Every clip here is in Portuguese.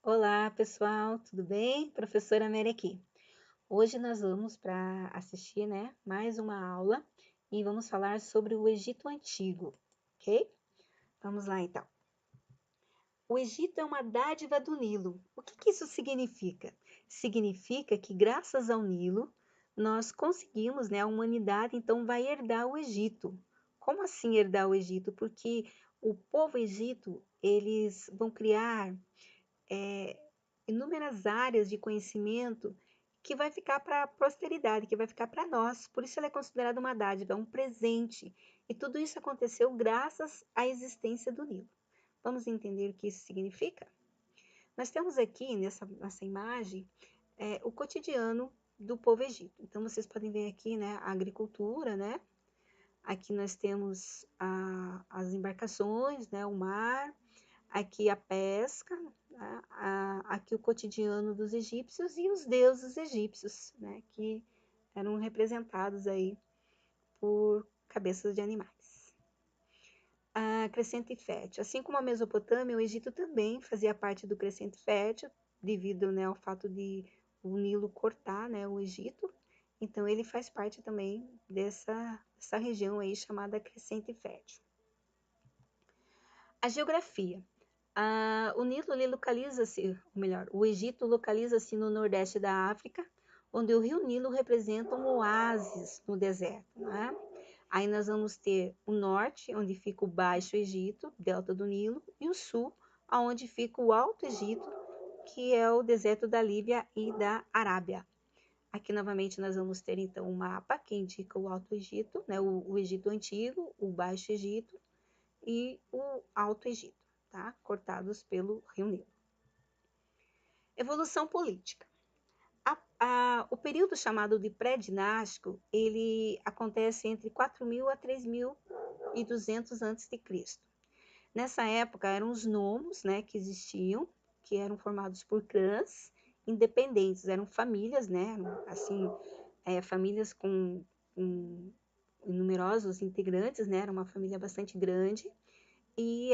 Olá, pessoal, tudo bem? Professora Mary aqui. Hoje nós vamos para assistir, mais uma aula e vamos falar sobre o Egito Antigo, ok? Vamos lá então. O Egito é uma dádiva do Nilo. O que isso significa? Significa que graças ao Nilo nós conseguimos, a humanidade então vai herdar o Egito. Como assim herdar o Egito? Porque o povo egito, eles vão criar é, inúmeras áreas de conhecimento que vai ficar para a posteridade, que vai ficar para nós. Por isso ela é considerada uma dádiva, um presente. E tudo isso aconteceu graças à existência do Nilo. Vamos entender o que isso significa? Nós temos aqui nessa imagem o cotidiano do povo egito. Então vocês podem ver aqui, a agricultura, Aqui nós temos as embarcações, o mar, aqui a pesca, aqui o cotidiano dos egípcios e os deuses egípcios, que eram representados aí por cabeças de animais. A crescente fértil. Assim como a Mesopotâmia, o Egito também fazia parte do crescente fértil, devido ao fato de o Nilo cortar o Egito. Então, ele faz parte também dessa região aí chamada crescente fértil. A geografia. O Nilo localiza-se, ou melhor, o Egito localiza-se no nordeste da África, onde o rio Nilo representa um oásis no deserto. Aí nós vamos ter o norte, onde fica o Baixo Egito, delta do Nilo, e o sul, onde fica o Alto Egito, que é o deserto da Líbia e da Arábia. Aqui novamente nós vamos ter então um mapa que indica o Alto Egito, o Egito Antigo, o Baixo Egito e o Alto Egito, tá? Cortados pelo rio Nilo. Evolução política. O período chamado de pré-dinástico, ele acontece entre 4.000 a 3.200 a.C. Nessa época eram os nomos, que existiam, que eram formados por clãs independentes, eram famílias, eram, assim, famílias com numerosos integrantes, era uma família bastante grande, e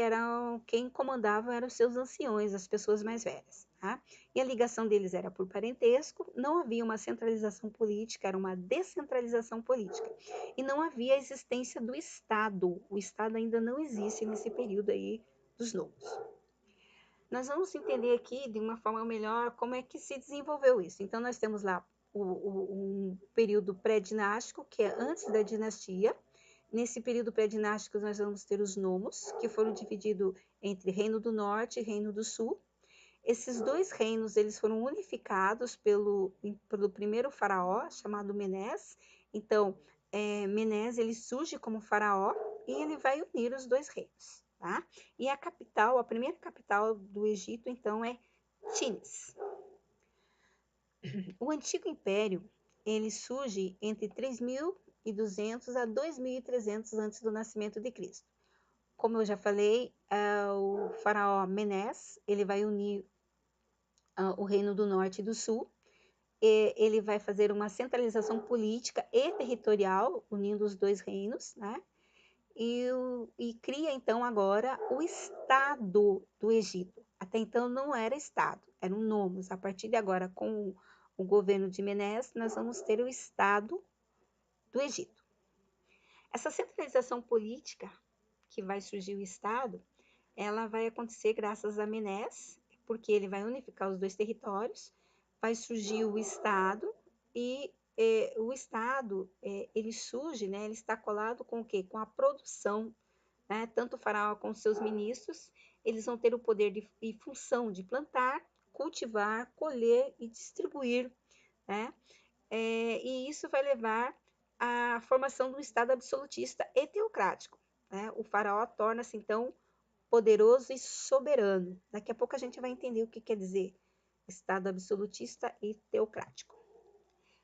quem comandava eram os seus anciões, as pessoas mais velhas. Tá? E a ligação deles era por parentesco, não havia uma centralização política, era uma descentralização política. E não havia a existência do Estado. O Estado ainda não existe nesse período aí dos novos. Nós vamos entender aqui de uma forma melhor como é que se desenvolveu isso. Então, nós temos lá um período pré-dinástico, que é antes da dinastia. Nesse período pré-dinástico, nós vamos ter os nomos, que foram divididos entre Reino do Norte e Reino do Sul. Esses dois reinos eles foram unificados pelo primeiro faraó, chamado Menés. Então, Menés ele surge como faraó e ele vai unir os dois reinos. Tá? E a primeira capital do Egito, então, é Tinis. O Antigo Império, ele surge entre 3.200 a 2.300 antes do nascimento de Cristo. Como eu já falei, o faraó Menés, ele vai unir o Reino do Norte e do Sul. Ele vai fazer uma centralização política e territorial, unindo os dois reinos, e cria então agora o Estado do Egito. Até então não era Estado, eram nomos. A partir de agora, com o governo de Menés, nós vamos ter o Estado do Egito. Essa centralização política que vai surgir o Estado, ela vai acontecer graças a Menés, porque ele vai unificar os dois territórios, vai surgir o Estado e o Estado, ele surge, ele está colado com o quê? Com a produção, tanto o faraó com seus ministros, eles vão ter o poder e função de plantar, cultivar, colher e distribuir, e isso vai levar à formação de um Estado absolutista e teocrático. O faraó torna-se, então, poderoso e soberano. Daqui a pouco a gente vai entender o que quer dizer Estado absolutista e teocrático.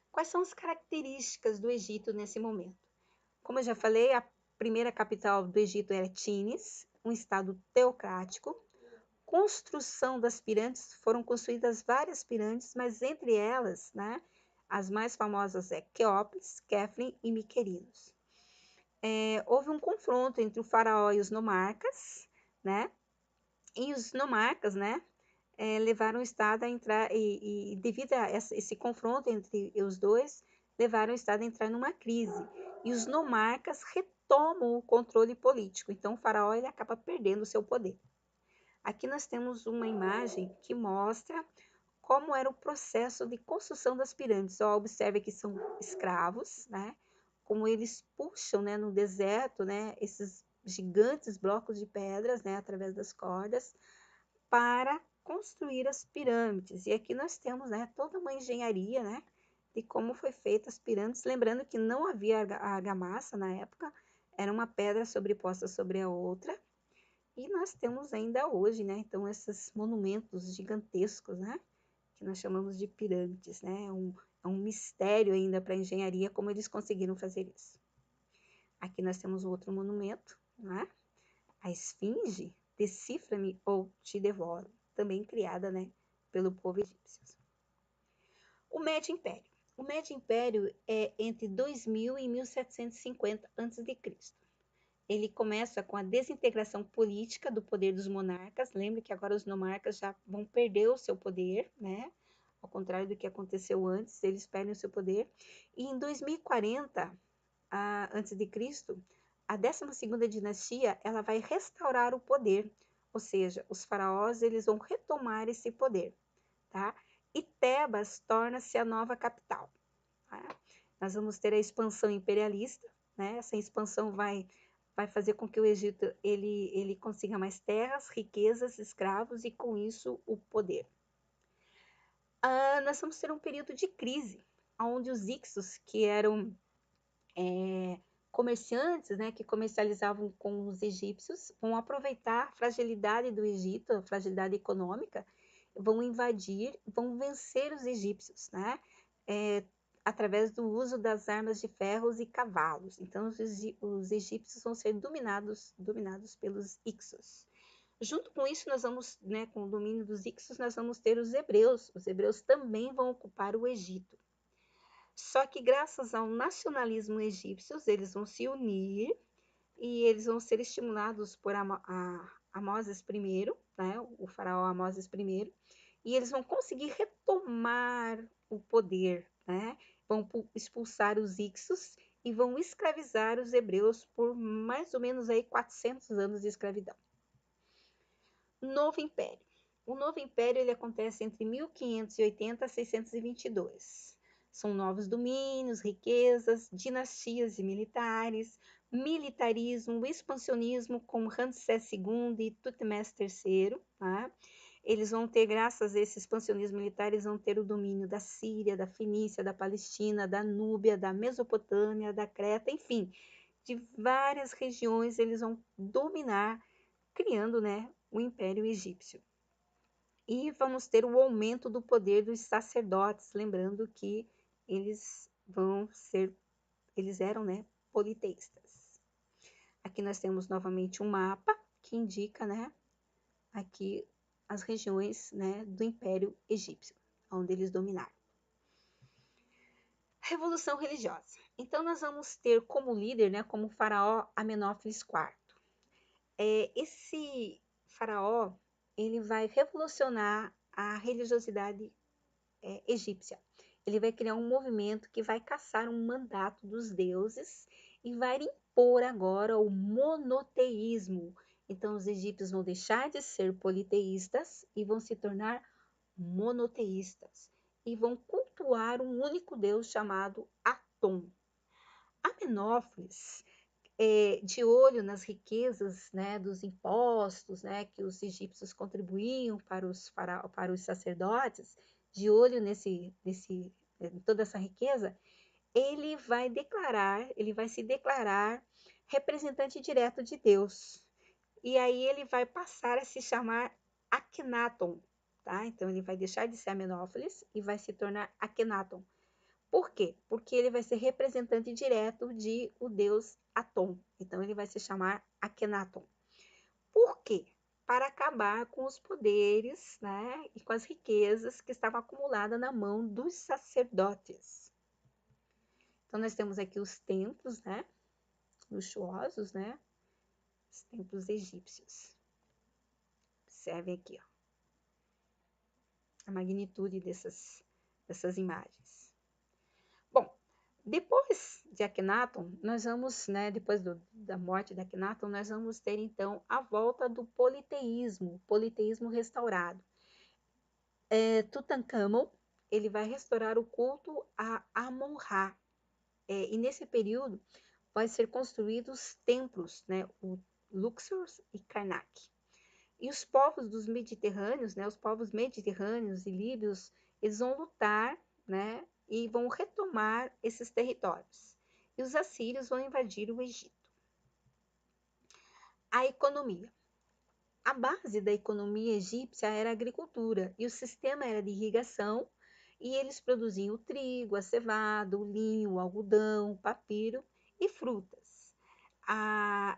Quais são as características do Egito nesse momento? Como eu já falei, a primeira capital do Egito era Tinis, um estado teocrático. Construção das pirâmides, foram construídas várias pirâmides, mas entre elas, as mais famosas é Quéops, Kefren e Miquerinos. Houve um confronto entre o faraó e os nomarcas, e os nomarcas, levaram o Estado a entrar, e devido a esse confronto entre os dois, levaram o Estado a entrar numa crise. E os nomarcas retomam o controle político. Então, o faraó ele acaba perdendo o seu poder. Aqui nós temos uma imagem que mostra como era o processo de construção das pirâmides. Ó, observe que são escravos, né? Como eles puxam, né, no deserto, né, esses gigantes blocos de pedras, né, através das cordas, para construir as pirâmides. E aqui nós temos, né, toda uma engenharia, né, de como foi feita as pirâmides, lembrando que não havia argamassa na época, era uma pedra sobreposta sobre a outra, e nós temos ainda hoje, né, então esses monumentos gigantescos, né, que nós chamamos de pirâmides, né, é um mistério ainda para a engenharia como eles conseguiram fazer isso. Aqui nós temos outro monumento, né, a Esfinge, Decifra-me ou Te Devoro, também criada, né, pelo povo egípcio. O Médio Império. O Médio Império é entre 2000 e 1750 a.C. Ele começa com a desintegração política do poder dos monarcas. Lembre que agora os monarcas já vão perder o seu poder, né? Ao contrário do que aconteceu antes, eles perdem o seu poder. E em 2040 a.C., a 12ª dinastia, ela vai restaurar o poder, ou seja, os faraós eles vão retomar esse poder, tá? E Tebas torna-se a nova capital. Tá? Nós vamos ter a expansão imperialista, né? Essa expansão vai fazer com que o Egito ele consiga mais terras, riquezas, escravos e com isso o poder. Nós vamos ter um período de crise, onde os Ixos, que eram comerciantes, né, que comercializavam com os egípcios, vão aproveitar a fragilidade do Egito, a fragilidade econômica, vão invadir, vão vencer os egípcios, né, através do uso das armas de ferros e cavalos. Então, os egípcios vão ser dominados pelos Ixos. Junto com isso, nós vamos, né, com o domínio dos Ixos, nós vamos ter os hebreus. Os hebreus também vão ocupar o Egito. Só que graças ao nacionalismo egípcio, eles vão se unir e eles vão ser estimulados por Amoses I, né, o faraó Amoses I, e eles vão conseguir retomar o poder, né? Vão expulsar os Ixos e vão escravizar os hebreus por mais ou menos aí 400 anos de escravidão. Novo Império. O Novo Império ele acontece entre 1580 a 622. São novos domínios, riquezas, dinastias e militares, militarismo, expansionismo com Ramsés II e Tutmés III. Tá? Eles vão ter, graças a esse expansionismo militar, eles vão ter o domínio da Síria, da Fenícia, da Palestina, da Núbia, da Mesopotâmia, da Creta, enfim, de várias regiões eles vão dominar, criando, né, o Império Egípcio. E vamos ter o aumento do poder dos sacerdotes, lembrando que eles eram, né, politeístas. Aqui nós temos novamente um mapa que indica, né, aqui as regiões, né, do Império Egípcio, onde eles dominaram. Revolução religiosa. Então nós vamos ter como líder, né, como faraó Amenófis IV. Esse faraó ele vai revolucionar a religiosidade egípcia. Ele vai criar um movimento que vai caçar um mandato dos deuses e vai impor agora o monoteísmo. Então, os egípcios vão deixar de ser politeístas e vão se tornar monoteístas e vão cultuar um único deus chamado Atom. Amenófis, de olho nas riquezas, né, dos impostos, né, que os egípcios contribuíam para os sacerdotes, de olho em toda essa riqueza, ele vai se declarar representante direto de Deus. E aí ele vai passar a se chamar Akhenaton, tá? Então ele vai deixar de ser Amenófis e vai se tornar Akhenaton. Por quê? Porque ele vai ser representante direto de o deus Atom. Então ele vai se chamar Akhenaton. Por quê? Para acabar com os poderes, né, e com as riquezas que estavam acumuladas na mão dos sacerdotes. Então nós temos aqui os templos, né, luxuosos, né, os templos egípcios. Observem aqui, ó. a magnitude dessas imagens. Bom, depois de Akhenaton, nós vamos, né, depois da morte de Akhenaton, nós vamos ter então a volta do politeísmo restaurado. Tutankhamon, ele vai restaurar o culto a Amon-Ra, e nesse período vai ser construídos templos, né, o Luxor e Karnak. E os povos dos Mediterrâneos, né, os povos mediterrâneos e líbios, eles vão lutar, né, e vão retomar esses territórios. E os assírios vão invadir o Egito. A economia. A base da economia egípcia era a agricultura, e o sistema era de irrigação, e eles produziam o trigo, a cevada, o linho, o algodão, o papiro e frutas.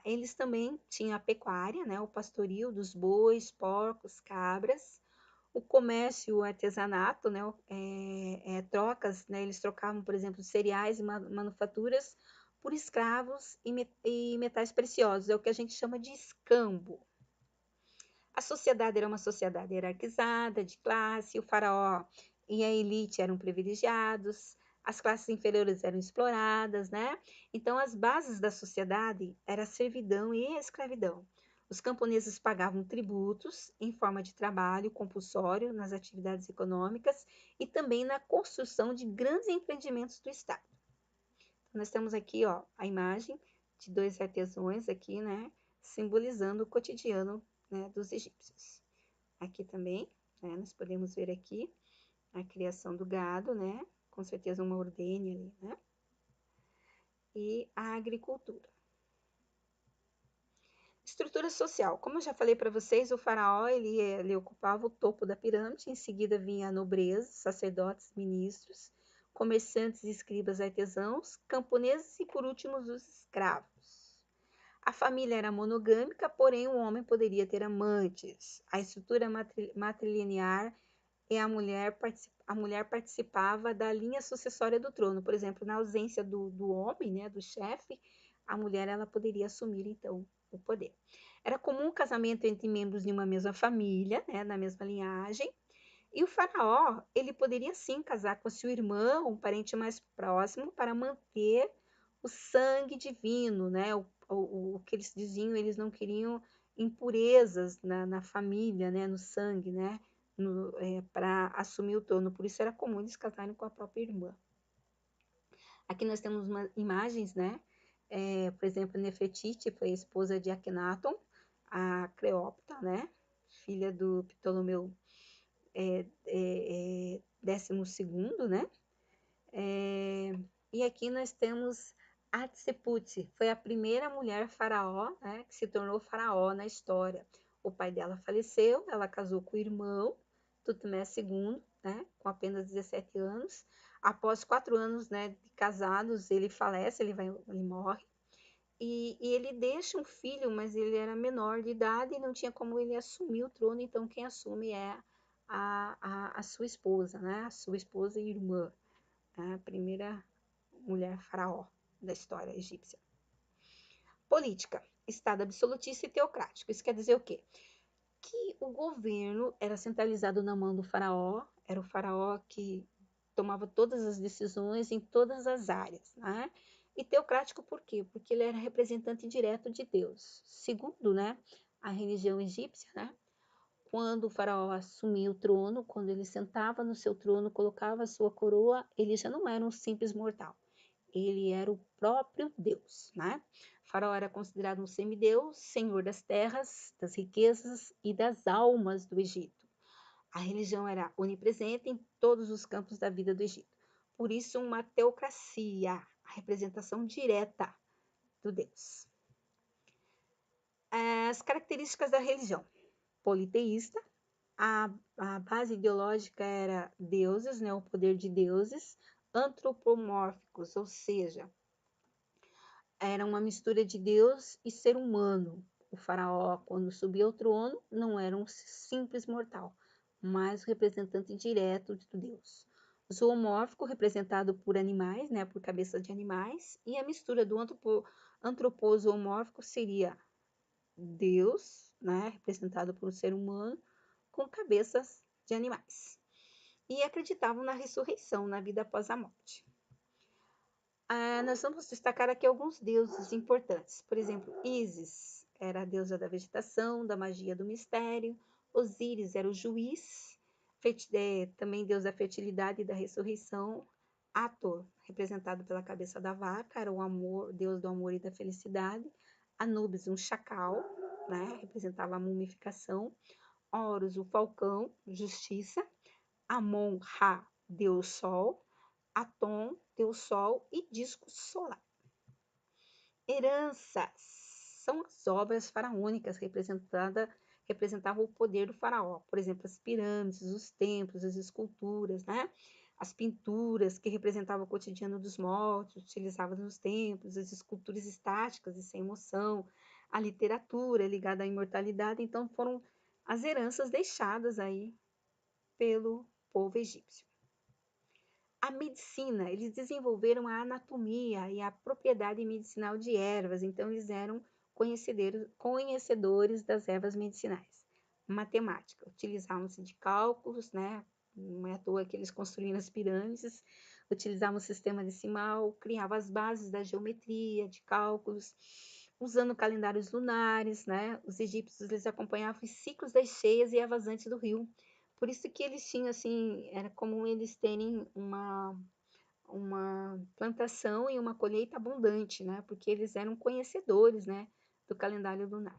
Eles também tinham a pecuária, né, o pastoril dos bois, porcos, cabras, o comércio, o artesanato, né, trocas, né, eles trocavam, por exemplo, cereais e manufaturas por escravos e metais preciosos, é o que a gente chama de escambo. A sociedade era uma sociedade hierarquizada, de classe, o faraó e a elite eram privilegiados, as classes inferiores eram exploradas, né? Então, as bases da sociedade eram a servidão e a escravidão. Os camponeses pagavam tributos em forma de trabalho compulsório nas atividades econômicas e também na construção de grandes empreendimentos do Estado. Nós temos aqui, ó, a imagem de dois artesãos aqui, né, simbolizando o cotidiano, né, dos egípcios. Aqui também, né, nós podemos ver aqui a criação do gado, né, com certeza uma ordenha ali, né, e a agricultura. Estrutura social. Como eu já falei para vocês, o faraó, ele ocupava o topo da pirâmide, em seguida vinha a nobreza, sacerdotes, ministros, comerciantes, escribas, artesãos, camponeses e, por último, os escravos. A família era monogâmica, porém o homem poderia ter amantes. A estrutura matrilinear e a mulher participava da linha sucessória do trono. Por exemplo, na ausência do homem, né, do chefe, a mulher ela poderia assumir então o poder. Era comum o casamento entre membros de uma mesma família, né, na mesma linhagem. E o faraó, ele poderia sim casar com a sua irmã, um parente mais próximo, para manter o sangue divino, né? O que eles diziam, eles não queriam impurezas na família, né? No sangue, né? Para assumir o trono. Por isso era comum eles casarem com a própria irmã. Aqui nós temos imagens, né? Por exemplo, Nefertiti foi a esposa de Akhenaton, a Cleópatra, né? Filha do Ptolomeu 12º, né? E aqui nós temos Hatshepsut, foi a primeira mulher faraó, né, que se tornou faraó na história. O pai dela faleceu, ela casou com o irmão, Tutmés II, né, com apenas 17 anos. Após 4 anos, né, de casados, ele falece, ele morre. E ele deixa um filho, mas ele era menor de idade e não tinha como ele assumir o trono, então quem assume é a sua esposa, né? A sua esposa e irmã, a primeira mulher faraó da história egípcia. Política, Estado absolutista e teocrático. Isso quer dizer o quê? Que o governo era centralizado na mão do faraó, era o faraó que tomava todas as decisões em todas as áreas, né? E teocrático por quê? Porque ele era representante direto de Deus. Segundo, né, a religião egípcia, né, quando o faraó assumia o trono, quando ele sentava no seu trono, colocava a sua coroa, ele já não era um simples mortal. Ele era o próprio Deus, né? O faraó era considerado um semideus, senhor das terras, das riquezas e das almas do Egito. A religião era onipresente em todos os campos da vida do Egito. Por isso, uma teocracia, a representação direta do Deus. As características da religião. Politeísta, a base ideológica era deuses, né, o poder de deuses, antropomórficos, ou seja, era uma mistura de Deus e ser humano. O faraó, quando subia ao trono, não era um simples mortal, mas o representante direto de Deus. Zoomórfico, representado por animais, né, por cabeças de animais, e a mistura do antropozoomórfico seria Deus, né, representado por um ser humano, com cabeças de animais. e acreditavam na ressurreição, na vida após a morte. Nós vamos destacar aqui alguns deuses importantes. Por exemplo, Ísis era a deusa da vegetação, da magia, do mistério. Osíris era o juiz, também deus da fertilidade e da ressurreição. Hathor, representado pela cabeça da vaca, era o amor, deus do amor e da felicidade. Anubis, um chacal, né, representava a mumificação. Horus, o falcão, justiça. Amon-Ra, deus sol. Atom, deus sol e disco solar. Heranças são as obras faraônicas representavam o poder do faraó. Por exemplo, as pirâmides, os templos, as esculturas, né? As pinturas que representavam o cotidiano dos mortos, utilizadas nos templos, as esculturas estáticas e sem emoção, a literatura ligada à imortalidade. Então, foram as heranças deixadas aí pelo povo egípcio. A medicina, eles desenvolveram a anatomia e a propriedade medicinal de ervas, então eles eram conhecedores das ervas medicinais. Matemática, utilizavam-se de cálculos, né? Não é à toa que eles construíram as pirâmides, utilizavam o sistema decimal, criavam as bases da geometria, de cálculos, usando calendários lunares, né? Os egípcios eles acompanhavam os ciclos das cheias e a vazante do rio. Por isso que eles tinham, assim, era comum eles terem uma plantação e uma colheita abundante, né? Porque eles eram conhecedores, né, do calendário lunar.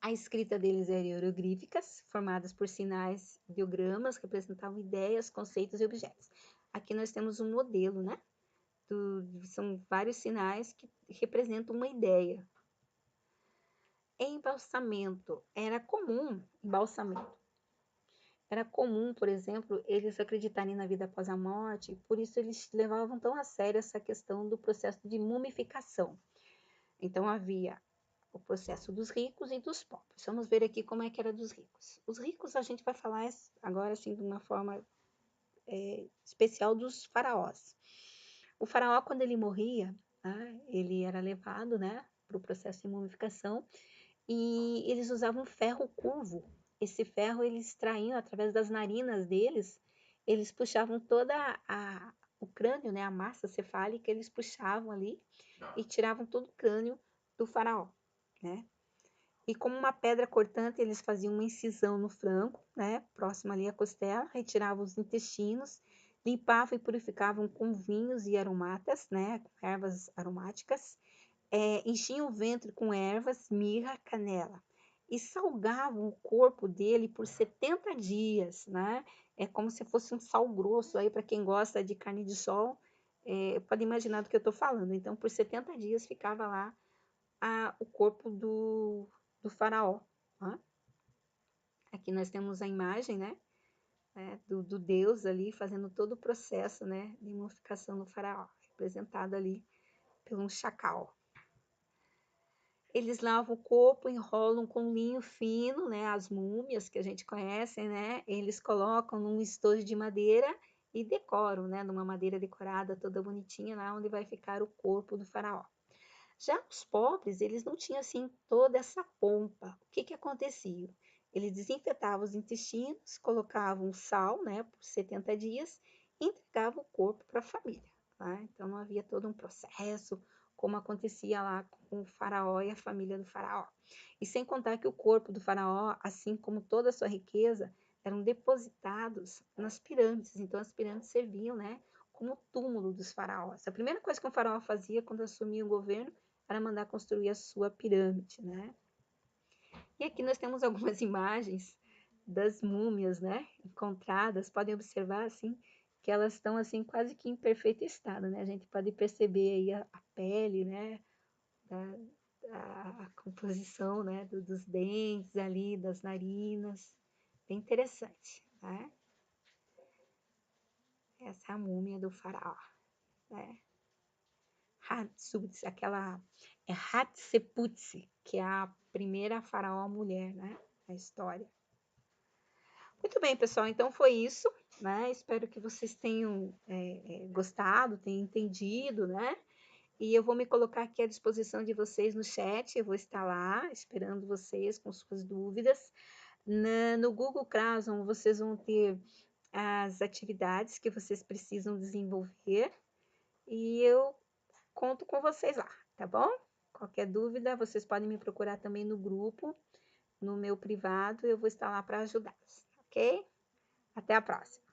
A escrita deles era hieroglíficas, formadas por sinais, ideogramas, que representavam ideias, conceitos e objetos. Aqui nós temos um modelo, né? São vários sinais que representam uma ideia. Embalsamento. Era comum embalsamento. Era comum, por exemplo, eles acreditarem na vida após a morte, por isso eles levavam tão a sério essa questão do processo de mumificação. Então havia o processo dos ricos e dos pobres. Vamos ver aqui como é que era dos ricos. Os ricos a gente vai falar agora assim de uma forma especial dos faraós. O faraó, quando ele morria, né, ele era levado, né, para o processo de mumificação e eles usavam ferro curvo. Esse ferro eles extraíam através das narinas deles, eles puxavam o crânio, né, a massa cefálica, eles puxavam ali e tiravam todo o crânio do faraó, né? E como uma pedra cortante, eles faziam uma incisão no frango, né, próximo ali à costela, retiravam os intestinos, limpavam e purificavam com vinhos e aromatas, né, ervas aromáticas, enchiam o ventre com ervas, mirra, canela e salgavam o corpo dele por 70 dias, né? É como se fosse um sal grosso aí para quem gosta de carne de sol, pode imaginar do que eu estou falando. Então, por 70 dias ficava lá o corpo do faraó. Né? Aqui nós temos a imagem, né? Do deus ali fazendo todo o processo, né? De mumificação do faraó, representado ali por um chacal. Eles lavam o corpo, enrolam com linho fino, né? As múmias que a gente conhece, né? Eles colocam num estojo de madeira e decoram, né? Numa madeira decorada toda bonitinha, lá onde vai ficar o corpo do faraó. Já os pobres, eles não tinham assim toda essa pompa. O que que acontecia? Eles desinfetavam os intestinos, colocavam sal, né? Por 70 dias e entregavam o corpo para a família. Tá? Então não havia todo um processo como acontecia lá com o faraó e a família do faraó. E sem contar que o corpo do faraó, assim como toda a sua riqueza, eram depositados nas pirâmides. Então as pirâmides serviam, né, como túmulo dos faraós. A primeira coisa que um faraó fazia quando assumia o governo era mandar construir a sua pirâmide, né? E aqui nós temos algumas imagens das múmias, né, encontradas. Podem observar assim que elas estão assim quase que em perfeito estado, né? A gente pode perceber aí a pele, né, a composição, né, dos dentes ali, das narinas, bem interessante, né? Essa é a múmia do faraó, né? Hatshepsut, aquela é Hatshepsut, que é a primeira faraó mulher, né, na história. Muito bem, pessoal, então foi isso, né? Espero que vocês tenham gostado, tenham entendido, né? E eu vou me colocar aqui à disposição de vocês no chat, eu vou estar lá esperando vocês com suas dúvidas. No Google Classroom vocês vão ter as atividades que vocês precisam desenvolver e eu conto com vocês lá, tá bom? Qualquer dúvida, vocês podem me procurar também no grupo, no meu privado, eu vou estar lá para ajudá-los, ok? Até a próxima!